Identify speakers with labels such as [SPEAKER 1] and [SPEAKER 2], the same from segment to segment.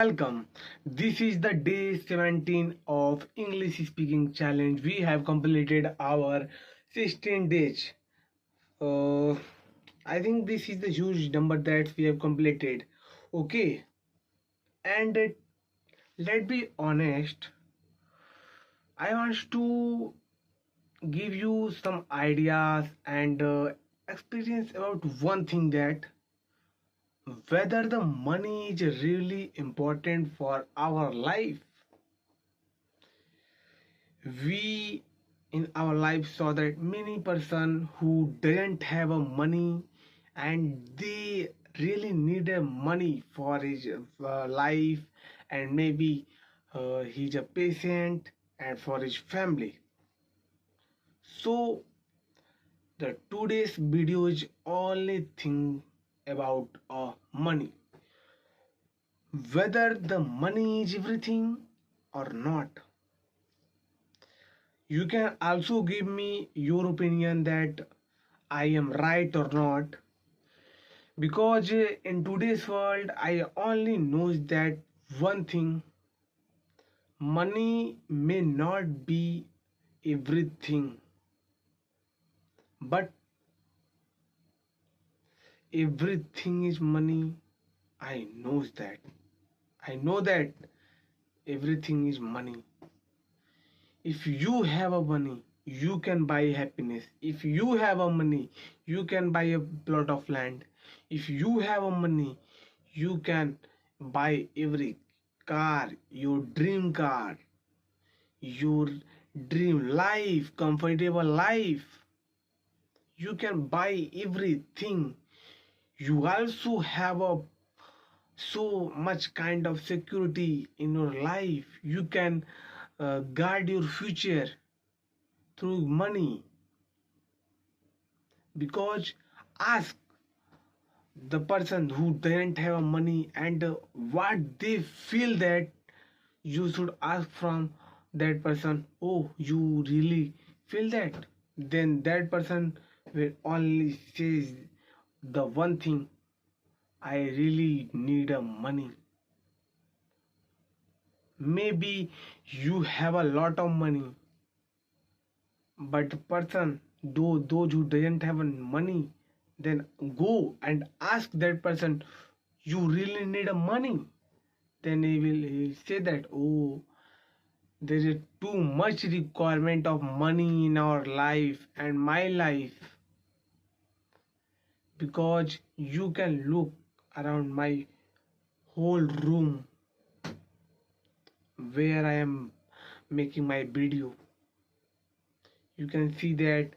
[SPEAKER 1] Welcome. This is the day 17 of English speaking challenge. We have completed our 16 days. Uh, I think this is the huge number that we have completed. Okay, and let's be honest. I want to give you some ideas and experience about one thing that whether the money is really important for our life. We in our life saw that many person who didn't have a money and they really needed money for his life, and maybe he's a patient and for his family. So the today's video is only thing about money, whether the money is everything or not. You can also give me your opinion that I am right or not, because in today's world I only know that one thing: money may not be everything, but everything is money. I knows that. I know that everything is money. If you have a money, you can buy happiness. If you have a money, you can buy a plot of land. If you have a money, you can buy every car, your dream car, your dream life, comfortable life. You can buy everything. You also have a so much kind of security in your life. You can guard your future through money, because ask the person who didn't have money and what they feel, that you should ask from that person, oh, you really feel that? Then that person will only say the one thing: I really need a money. Maybe you have a lot of money, but the person, those who doesn't have money, then go and ask that person, you really need a money? Then he will say that, oh, there is too much requirement of money in our life and my life, because you can look around my whole room where I am making my video. You can see that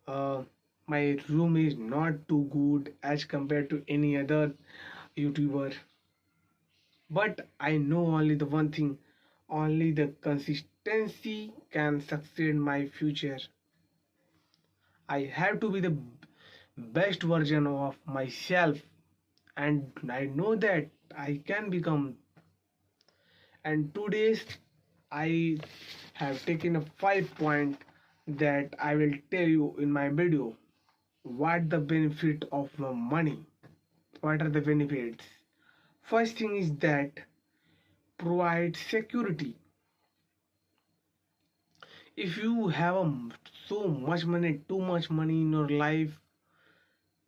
[SPEAKER 1] uh, my room is not too good as compared to any other YouTuber. But I know only the one thing: only the consistency can succeed my future. I have to be the best version of myself, and I know that I can become. And today's I have taken a 5 point that I will tell you in my video. What the benefit of the money? What are the benefits? First thing is that provide security. If you have so much money, too much money in your life,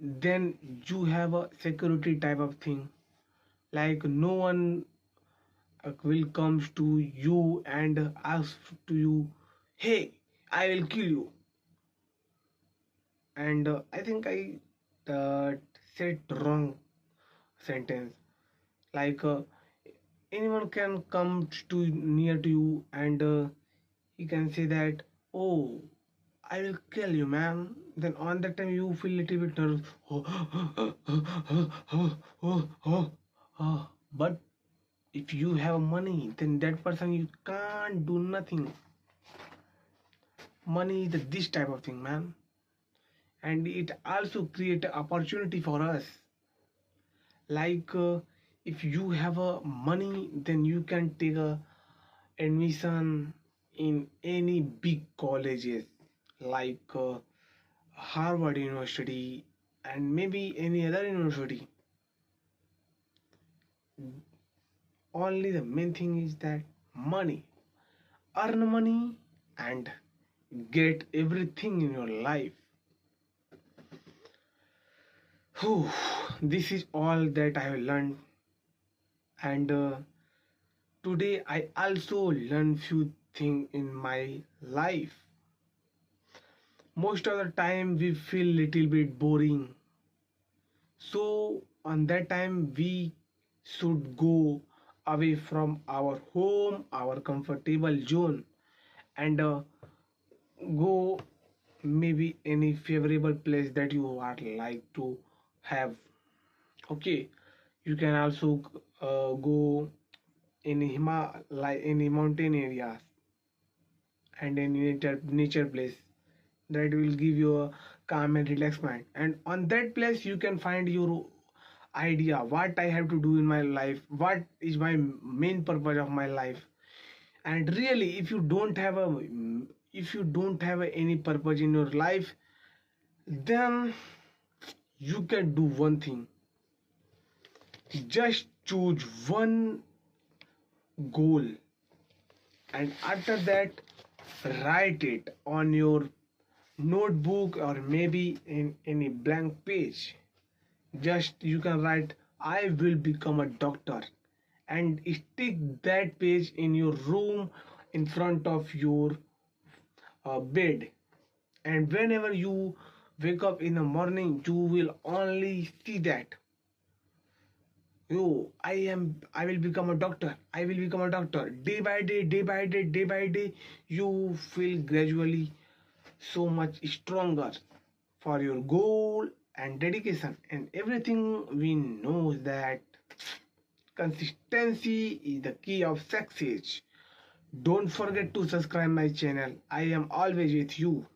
[SPEAKER 1] then you have a security type of thing. Like no one will comes to you and ask to you, hey, I will kill you. And I think I said wrong sentence. Like anyone can come to near to you and he can say that, oh, I will kill you, man. Then on that time you feel little bit nervous. But if you have money, then that person you can't do nothing. Money is this type of thing, man. And it also create opportunity for us. Like if you have a money, then you can take a admission in any big colleges like Harvard University and maybe any other university. only the main thing is that money. Earn money and get everything in your life. Whew, this is all that I have learned, and today I also learned few things in my life. Most of the time we feel little bit boring, so on that time we should go away from our home, our comfortable zone, and go maybe any favorable place that you are like to have. Okay, you can also go in Himalaya, any mountain areas, and any nature place that will give you a calm and relaxed mind. And on that place you can find your idea what I have to do in my life, what is my main purpose of my life. And really, if you don't have any purpose in your life, then you can do one thing. Just choose one goal, and after that write it on your notebook or maybe in any blank page. Just you can write, I will become a doctor, and stick that page in your room in front of your bed. And whenever you wake up in the morning, you will only see that, yo, I will become a doctor, I will become a doctor. Day by day, day by day, day by day, you feel gradually so much stronger for your goal and dedication. And everything we know that consistency is the key of success. Don't forget to subscribe my channel. I am always with you.